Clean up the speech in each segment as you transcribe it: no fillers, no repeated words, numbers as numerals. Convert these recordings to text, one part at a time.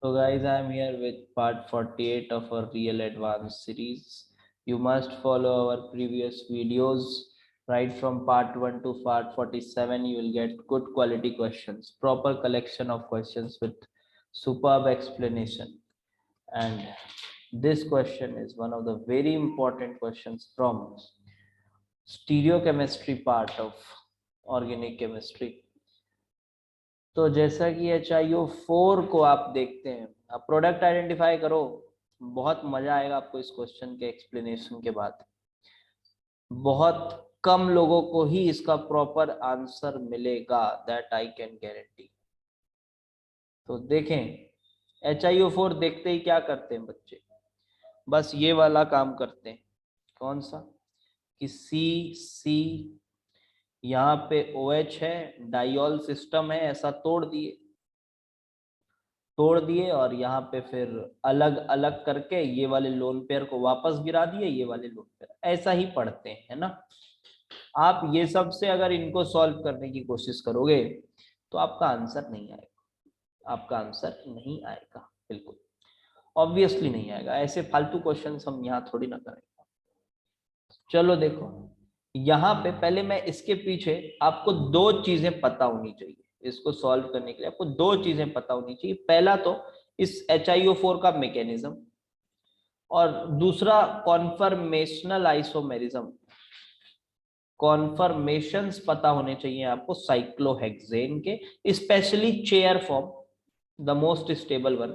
So guys, I am here with part 48 of our real advanced series. You must follow our previous videos. Right from part 1 to part 47, you will get good quality questions, proper collection of questions with superb explanation. And this question is one of the very important questions from stereochemistry part of organic chemistry. तो जैसा कि HiO4 को आप देखते हैं, आप product identify करो, बहुत मजा आएगा आपको इस क्वेश्चन के एक्सप्लेनेशन के बाद। बहुत कम लोगों को ही इसका प्रॉपर आंसर मिलेगा, दैट आई कैन गारंटी। तो देखें, HiO4 देखते ही क्या करते हैं बच्चे, बस ये वाला काम करते हैं। कौन सा? कि सी यहाँ पे OH है, डाइऑल सिस्टम है, ऐसा तोड़ दिए और यहाँ पे फिर अलग अलग करके ये वाले लोन पेयर को वापस गिरा दिए, ये वाले लोन पेयर, ऐसा ही पढ़ते हैं, है ना। आप ये सब से अगर इनको सॉल्व करने की कोशिश करोगे तो आपका आंसर नहीं आएगा, आपका आंसर नहीं आएगा, बिल्कुल ऑब्वियसली नहीं आएगा। ऐसे फालतू क्वेश्चंस हम यहाँ थोड़ी ना करेंगे। चलो देखो, यहाँ पे पहले मैं इसके पीछे आपको दो चीजें पता होनी चाहिए। इसको सॉल्व करने के लिए आपको दो चीजें पता होनी चाहिए। पहला तो इस HiO4 का मैकेनिज्म, और दूसरा कॉन्फर्मेशनल आइसोमेरिज्म। कॉन्फर्मेशंस पता होने चाहिए आपको साइक्लोहेक्सेन के, specially chair form, the most stable one.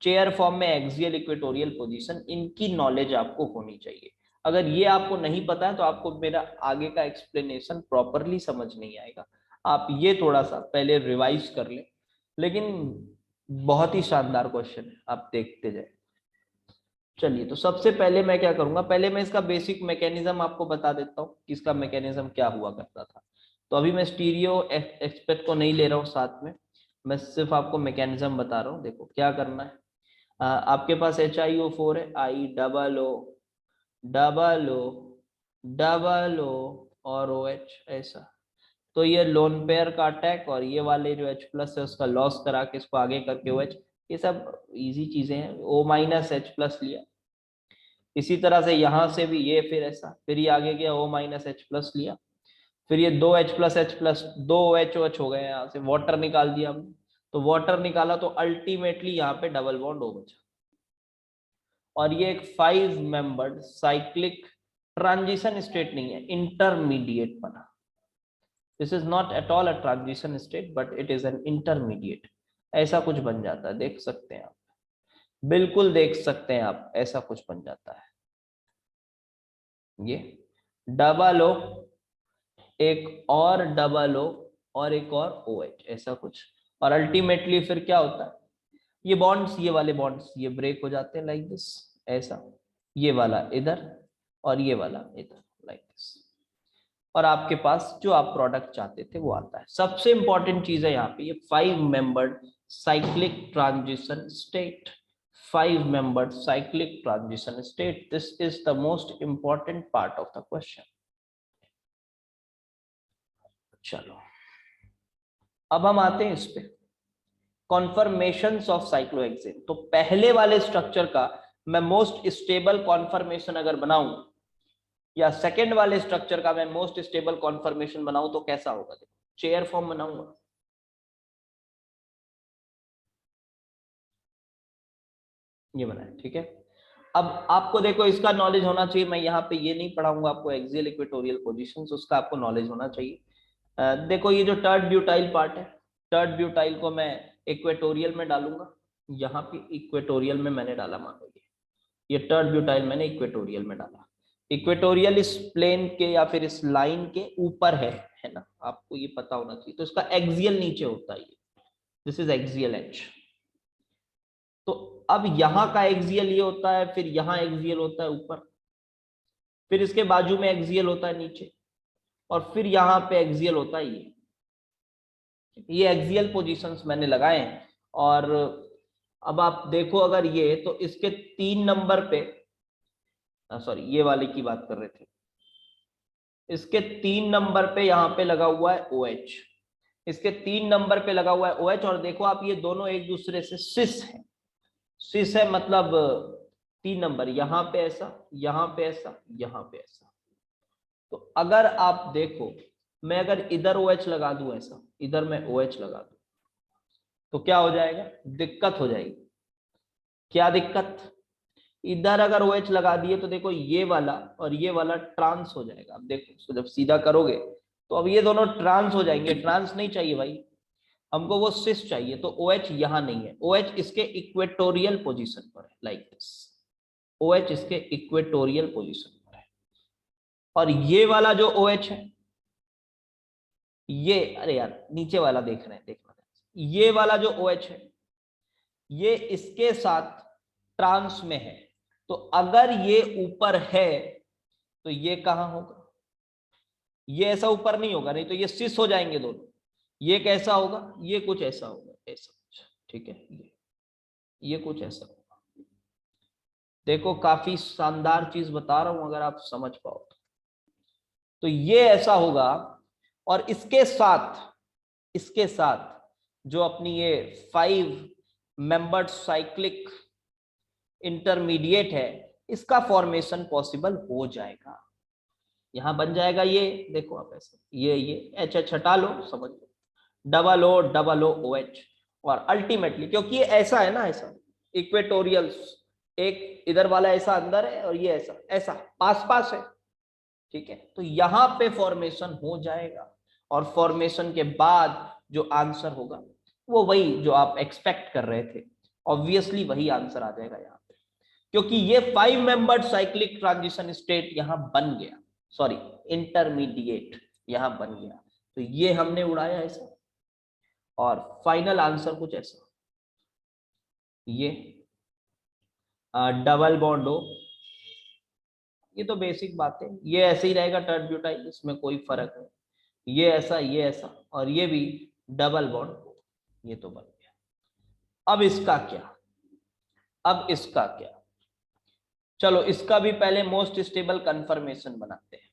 Chair form में एक्सियल इक्वेटोरियल पोजीशन, इनकी नॉलेज आपको होनी चाहिए। अगर ये आपको नहीं पता है तो आपको मेरा आगे का एक्सप्लेनेशन प्रॉपरली समझ नहीं आएगा। आप ये थोड़ा सा पहले रिवाइज कर लें। लेकिन बहुत ही शानदार क्वेश्चन है, आप देखते जाए। चलिए, तो सबसे पहले मैं क्या करूंगा, पहले मैं इसका बेसिक मैकेनिज्म आपको बता देता हूँ कि इसका मैकेनिज्म क्या हुआ करता था। तो अभी मैं स्टीरियो एक्सपेक्ट को नहीं ले रहा हूँ साथ में, मैं सिर्फ आपको मैकेनिज्म बता रहा हूँ। देखो क्या करना है। आपके पास HiO4 है, I डबल O और OH, ऐसा। तो ये लोन पेयर का अटैक और ये वाले जो H प्लस है उसका लॉस करा के इसको आगे करके OH, ये सब इजी चीजें हैं। O-H+ लिया, इसी तरह से यहां से भी ये, फिर ऐसा, फिर ये आगे गया O-H+ लिया, फिर ये दो H+H+, दो OH हो गए, यहाँ से वाटर निकाल दिया हमने। तो वाटर निकाला तो अल्टीमेटली यहाँ पे डबल बॉन्ड O बचा, और ये एक 5 मेंबर्ड साइक्लिक ट्रांजिशन स्टेट नहीं है, इंटरमीडिएट बना। This is not at all a transition state but it is an intermediate. ऐसा कुछ बन जाता है, देख सकते हैं आप, बिल्कुल देख सकते हैं आप, ऐसा कुछ बन जाता है। ये डबल O, एक और डबल O, और एक और OH, ऐसा कुछ। और अल्टीमेटली फिर क्या होता है, ये बॉन्ड्स, ये वाले बॉन्ड्स ये ब्रेक हो जाते हैं लाइक दिस, ऐसा। ये वाला इधर और ये वाला इधर, लाइक दिस। और आपके पास जो आप प्रोडक्ट चाहते थे वो आता है। सबसे इंपॉर्टेंट चीज है यहाँ पे, ये 5 membered cyclic transition state. 5 membered cyclic transition state, this is the most important part of the question. चलो, अब हम आते हैं इस पे, कॉन्फर्मेशंस ऑफ साइक्लोहेक्सेन। तो पहले वाले स्ट्रक्चर का मैं मोस्ट स्टेबल कॉन्फर्मेशन अगर बनाऊं, या सेकेंड वाले स्ट्रक्चर का मैं मोस्ट स्टेबल कॉन्फर्मेशन बनाऊं, तो कैसा होगा? देखो, चेयर फॉर्म बनाऊंगा, ये बना है, ठीक है। अब आपको देखो इसका नॉलेज होना चाहिए, मैं यहाँ पे ये नहीं पढ़ाऊंगा आपको एक्सियल इक्वेटोरियल पोजीशंस, उसका आपको नॉलेज होना चाहिए। देखो ये जो टर्ड ब्यूटाइल पार्ट है, टर्ड ब्यूटाइल को मैं इक्वेटोरियल में डालूंगा। यहाँ पे इक्वेटोरियल में मैंने डाला, मान लो ये टर्ड ब्यूटाइल मैंने इक्वेटोरियल में डाला। इक्वेटोरियल इस प्लेन के या फिर इस लाइन के ऊपर है ना, आपको ये पता होना चाहिए। तो इसका एक्सियल नीचे होता है, दिस इज एक्सियल एच। तो अब यहाँ का एक्सियल ये होता है, फिर यहाँ एक्सियल होता है ऊपर, फिर इसके बाजू में एक्सियल होता है नीचे, और फिर यहाँ पे एक्सियल होता है ये एक्सियल पोजीशंस मैंने लगाए हैं। और अब आप देखो, अगर ये, तो इसके 3 नंबर पे, सॉरी ये वाले की बात कर रहे थे, इसके 3 नंबर पे यहाँ पे लगा हुआ है OH, इसके 3 नंबर पे लगा हुआ है OH। और देखो आप, ये दोनों एक दूसरे से सिस हैं, सिस है मतलब 3 नंबर, यहाँ पे ऐसा, यहाँ पे ऐसा, यहाँ पे ऐसा। तो अगर आप देखो, मैं अगर इधर OH लगा दूं ऐसा, इधर मैं OH लगा दूं, तो क्या हो जाएगा, दिक्कत हो जाएगी। क्या दिक्कत, इधर अगर OH लगा दिए तो देखो ये वाला और ये वाला ट्रांस हो जाएगा। अब देखो इसको जब सीधा करोगे तो अब ये दोनों ट्रांस हो जाएंगे। ट्रांस नहीं चाहिए भाई, हमको वो सिस चाहिए। तो OH यहाँ नहीं है, OH इसके इक्वेटोरियल पोजीशन पर है, लाइक दिस। OH इसके इक्वेटोरियल पोजीशन पर है। और ये वाला जो OH है, ये, अरे यार नीचे वाला देख रहे हैं, देखना, ये वाला जो OH है ये इसके साथ ट्रांस में है। तो अगर ये ऊपर है तो ये कहां होगा, ये ऐसा ऊपर नहीं होगा, नहीं तो ये सिस हो जाएंगे दोनों। ये कैसा होगा, ये कुछ ऐसा होगा, ऐसा कुछ, ठीक है, ये कुछ ऐसा होगा। देखो काफी शानदार चीज बता रहा हूं, अगर आप समझ पाओ तो ये ऐसा होगा। और इसके साथ जो अपनी ये 5 मेंबर्ड साइक्लिक इंटरमीडिएट है, इसका फॉर्मेशन पॉसिबल हो जाएगा। यहां बन जाएगा ये, देखो आप ऐसे, ये एच हटा लो, समझ लो, डबल ओ OH। और अल्टीमेटली क्योंकि ये ऐसा है ना, ऐसा इक्वेटोरियल, एक इधर वाला ऐसा अंदर है और ये ऐसा ऐसा पास पास है, ठीक है। तो यहां पे फॉर्मेशन हो जाएगा और फॉर्मेशन के बाद जो आंसर होगा वो वही जो आप एक्सपेक्ट कर रहे थे, ऑब्वियसली वही आंसर आ जाएगा यहाँ पे, क्योंकि ये 5 मेंबर्ड साइक्लिक ट्रांजिशन स्टेट यहां बन गया, सॉरी इंटरमीडिएट यहां बन गया। तो ये हमने उड़ाया ऐसा, और फाइनल आंसर कुछ ऐसा, ये डबल बॉन्ड हो, ये तो बेसिक बात है, ये ऐसे ही रहेगा टर्ड ब्यूटाइल, इसमें कोई फर्क नहीं। ये ऐसा और ये भी डबल बॉन्ड हो, ये तो बन गया। अब इसका क्या, अब इसका क्या, चलो इसका भी पहले मोस्ट स्टेबल कंफर्मेशन बनाते हैं।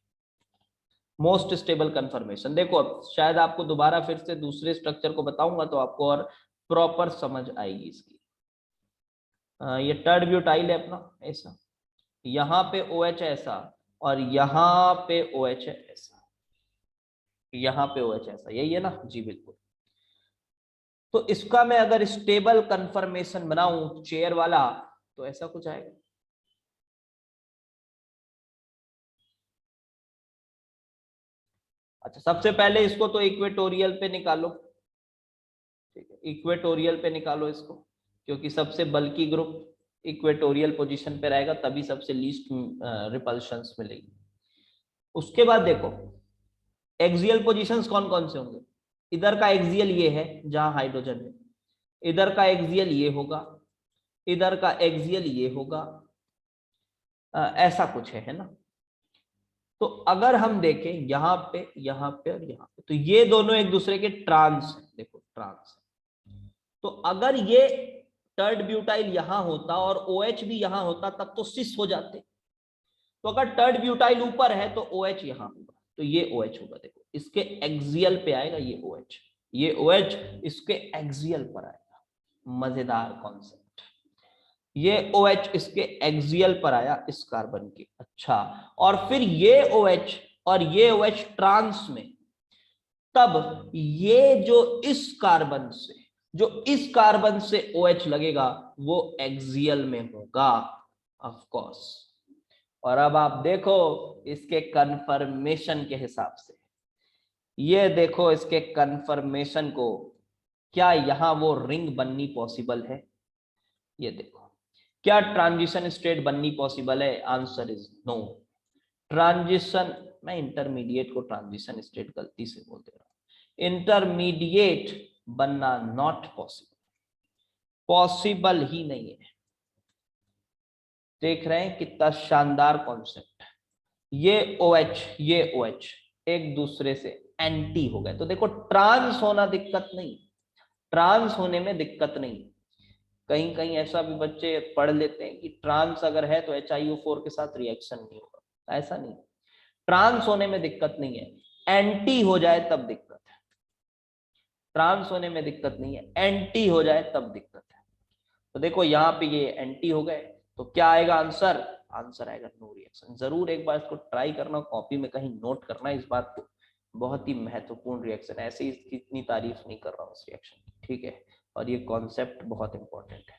मोस्ट स्टेबल कंफर्मेशन देखो, अब शायद आपको दोबारा फिर से दूसरे स्ट्रक्चर को बताऊंगा तो आपको और प्रॉपर समझ आएगी इसकी। ये टर्ड ब्यूटाइल है अपना ऐसा, यहाँ पे OH ऐसा और यहाँ पे OH है ऐसा, यहाँ पे OH ऐसा, यही है ना जी, बिल्कुल। तो इसका मैं अगर स्टेबल कंफर्मेशन बनाऊं चेयर वाला तो ऐसा कुछ आएगा। अच्छा, सबसे पहले इसको तो इक्वेटोरियल पे निकालो, ठीक है, इक्वेटोरियल पे निकालो इसको, क्योंकि सबसे बल्की ग्रुप इक्वेटोरियल पोजीशन पे रहेगा, तभी सबसे लीस्ट रिपल्शंस मिलेगी। उसके बाद देखो एक्सियल पोजीशंस कौन कौन से होंगे, इधर का एक्सियल ये है जहां हाइड्रोजन है, इधर का एक्सियल ये होगा, इधर का एक्सियल ये होगा, ऐसा कुछ है ना। तो अगर हम देखें यहाँ पे और यहाँ पे, तो ये दोनों एक दूसरे के ट्रांस है, देखो ट्रांस। तो अगर ये टर्ड ब्यूटाइल यहां होता और OH भी यहां होता तब तो सिस हो जाते। तो अगर टर्ड ब्यूटाइल ऊपर है तो OH यहां होगा, तो ये OH होगा, देखो इसके एक्सियल पे आएगा ये OH, ये OH इसके एक्सियल पर आएगा। मजेदार कॉन्सेप्ट, ये OH इसके एक्सियल पर आया इस कार्बन के। अच्छा, और फिर ये OH और ये OH ट्रांस में, तब ये जो इस कार्बन से OH लगेगा वो एक्सियल में होगा, ऑफ कोर्स। और अब आप देखो इसके कंफर्मेशन के हिसाब से, ये देखो इसके कंफर्मेशन को, क्या यहां वो रिंग बननी पॉसिबल है, ये देखो क्या ट्रांजिशन स्टेट बननी पॉसिबल है, आंसर इज नो। ट्रांजिशन, मैं इंटरमीडिएट को ट्रांजिशन स्टेट गलती से बोल दे रहा हूं, इंटरमीडिएट बनना नॉट पॉसिबल, पॉसिबल ही नहीं है। देख रहे हैं कितना शानदार कॉन्सेप्ट, ये OH एक दूसरे से एंटी हो गए, तो देखो ट्रांस होना दिक्कत नहीं, ट्रांस होने में दिक्कत नहीं। कहीं कहीं ऐसा भी बच्चे पढ़ लेते हैं कि ट्रांस अगर है तो HiO4 के साथ रिएक्शन नहीं होगा, ऐसा नहीं, ट्रांस होने में दिक्कत नहीं है, एंटी हो जाए तब दिक्कत है। ट्रांस होने में दिक्कत नहीं है, एंटी हो जाए तब दिक्कत है। तो देखो यहाँ पे ये एंटी हो गए, तो क्या आएगा आंसर? आंसर आएगा नो रिएक्शन। जरूर एक बार इसको ट्राई करना, कॉपी में कहीं नोट करना इस बात को, बहुत ही महत्वपूर्ण रिएक्शन, ऐसे ही इसकी इतनी तारीफ नहीं कर रहा हूँ इस रिएक्शन की, ठीक है। और ये कॉन्सेप्ट बहुत इंपॉर्टेंट है,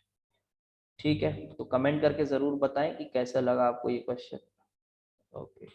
ठीक है। तो कमेंट करके जरूर बताएं कि कैसा लगा आपको ये क्वेश्चन। ओके।